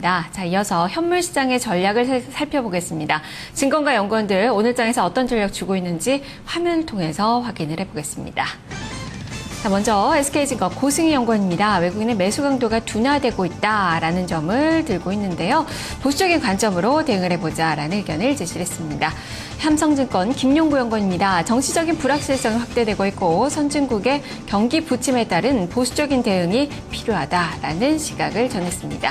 자, 이어서 현물 시장의 전략을 살펴보겠습니다. 증권가 연구원들 오늘 장에서 어떤 전략 주고 있는지 화면을 통해서 확인을 해보겠습니다. 자, 먼저 SK증권 고승희 연구원입니다. 외국인의 매수 강도가 둔화되고 있다라는 점을 들고 있는데요. 보수적인 관점으로 대응을 해보자라는 의견을 제시를 했습니다. 삼성증권 김용구 연구원입니다. 정치적인 불확실성이 확대되고 있고 선진국의 경기 부침에 따른 보수적인 대응이 필요하다라는 시각을 전했습니다.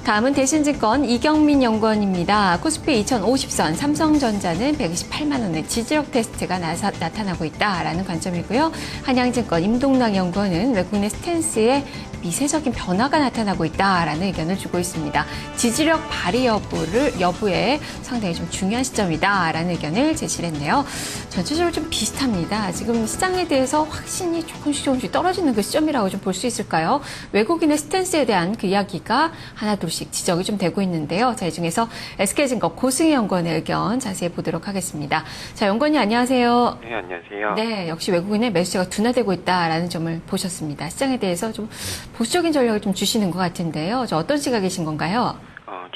다음은 대신증권 이경민 연구원입니다. 코스피 2050선 삼성전자는 128만 원의 지지력 테스트가 나타나고 있다라는 관점이고요. 한양증권 임동락 연구원은 외국인의 스탠스에 미세적인 변화가 나타나고 있다라는 의견을 주고 있습니다. 지지력 발휘 여부에 상당히 좀 중요한 시점이다라는 의견을 제시를 했네요. 전체적으로 좀 비슷합니다. 지금 시장에 대해서 확신이 조금씩 떨어지는 그 시점이라고 좀 볼 수 있을까요? 외국인의 스탠스에 대한 그 이야기가 하나둘씩 지적이 좀 되고 있는데요. 자, 이 중에서 SK증권 고승희 연구원의 의견 자세히 보도록 하겠습니다. 자, 연구원님 안녕하세요. 네, 안녕하세요. 네, 역시 외국인의 매수세가 둔화되고 있다라는 점을 보셨습니다. 시장에 대해서 좀 보수적인 전략을 좀 주시는 것 같은데요. 저 어떤 시각이신 건가요?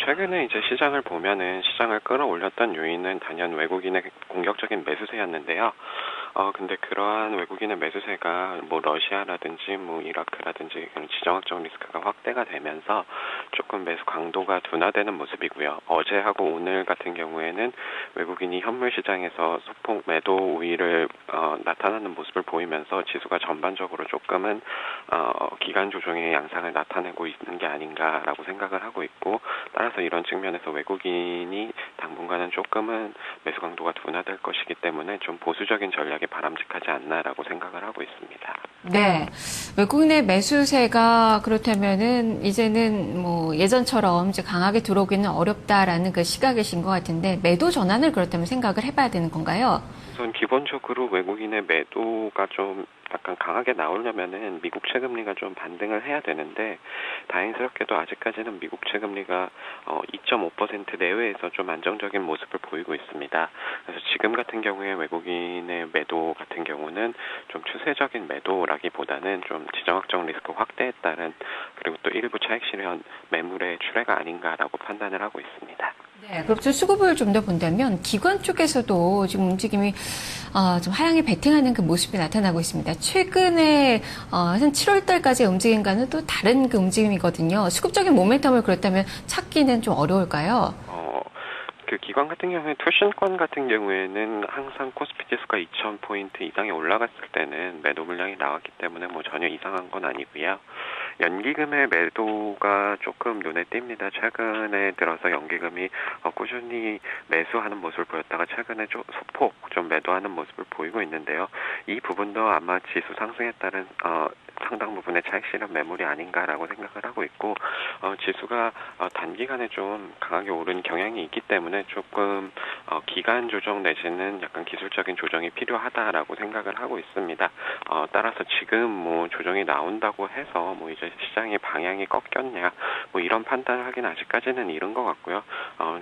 최근에 이제 시장을 보면은 시장을 끌어올렸던 요인은 단연 외국인의 공격적인 매수세였는데요. 근데 그러한 외국인의 매수세가 뭐 러시아라든지 뭐 이라크라든지 그런 지정학적 리스크가 확대가 되면서 조금 매수 강도가 둔화되는 모습이고요. 어제하고 오늘 같은 경우에는 외국인이 현물 시장에서 소폭 매도 우위를 나타나는 모습을 보이면서 지수가 전반적으로 조금은 기간 조정의 양상을 나타내고 있는 게 아닌가라고 생각을 하고 있고, 따라서 이런 측면에서 외국인이 당분간은 조금은 매수 강도가 둔화될 것이기 때문에 좀 보수적인 전략이 바람직하지 않나라고 생각을 하고 있습니다. 네, 외국인의 매수세가 그렇다면은 이제는 뭐 예전처럼 이제 강하게 들어오기는 어렵다라는 그 시각이신 것 같은데 매도 전환을 그렇다면 생각을 해봐야 되는 건가요? 우선 기본적으로 외국인의 매도가 좀 약간 강하게 나오려면은 미국 채금리가 좀 반등을 해야 되는데, 다행스럽게도 아직까지는 미국 채금리가 2.5% 내외에서 좀 안정적인 모습을 보이고 있습니다. 그래서 지금 같은 경우에 외국인의 매도 같은 경우는 좀 추세적인 매도라기보다는 좀 지정학적 리스크 확대에 따른, 그리고 또 일부 차익 실현 매물의 출회가 아닌가라고 판단을 하고 있습니다. 네, 그럼 수급을 좀 더 본다면 기관 쪽에서도 지금 움직임이 좀 하향에 베팅하는 그 모습이 나타나고 있습니다. 최근에 한 7월 달까지의 움직임과는 또 다른 그 움직임이거든요. 수급적인 모멘텀을 그렇다면 찾기는 좀 어려울까요? 그 기관 같은 경우에 투신권 같은 경우에는 항상 코스피 지수가 2,000포인트 이상에 올라갔을 때는 매도 물량이 나왔기 때문에 뭐 전혀 이상한 건 아니고요. 연기금의 매도가 조금 눈에 띕니다. 최근에 들어서 연기금이 꾸준히 매수하는 모습을 보였다가 최근에 소폭 좀 매도하는 모습을 보이고 있는데요. 이 부분도 아마 지수 상승에 따른 상당 부분의 차익 실현 매물이 아닌가라고 생각을 하고 있고, 지수가 단기간에 좀 강하게 오른 경향이 있기 때문에 조금 기간 조정 내지는 약간 기술적인 조정이 필요하다라고 생각을 하고 있습니다. 따라서 지금 뭐 조정이 나온다고 해서 뭐 이제 시장의 방향이 꺾였냐 뭐 이런 판단을 하기는 아직까지는 이른 것 같고요.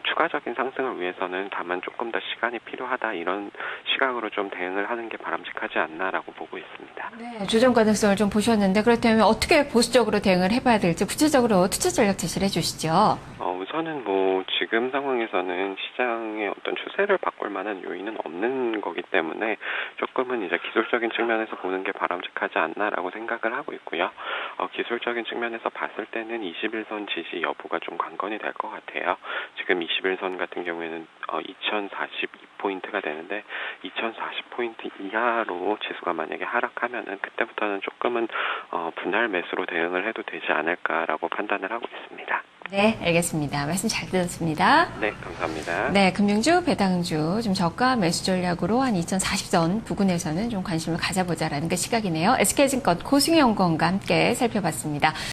추가적인 상승을 위해서는 다만 조금 더 시간이 필요하다, 이런 시각으로 좀 대응을 하는 게 바람직하지 않나라고 보고 있습니다. 네, 조정 가능성을 좀 보셨는데 그렇다면 어떻게 보수적으로 대응을 해봐야 될지 구체적으로 투자 전략 제시를 해주시죠. 우선은 뭐 지금 상황에서는 시장의 어떤 추세를 바꿀 만한 요인은 없는 거기 때문에 조금은 이제 기술적인 측면에서 보는 게 바람직하지 않나라고 생각을 하고 있고요. 기술적인 측면에서 봤을 때는 21선 지지 여부가 좀 관건이 될 것 같아요. 지금 21선 같은 경우에는 2042포인트가 되는데 2040포인트 이하로 지수가 만약에 하락하면은 그때부터는 조금은 분할 매수로 대응을 해도 되지 않을까라고 판단을 하고 있습니다. 네, 알겠습니다. 말씀 잘 들었습니다. 네, 감사합니다. 네, 금융주, 배당주, 좀 저가 매수 전략으로 한 2040선 부근에서는 좀 관심을 가져보자라는 그 시각이네요. SK증권 고승희 연구원과 함께 살펴봤습니다.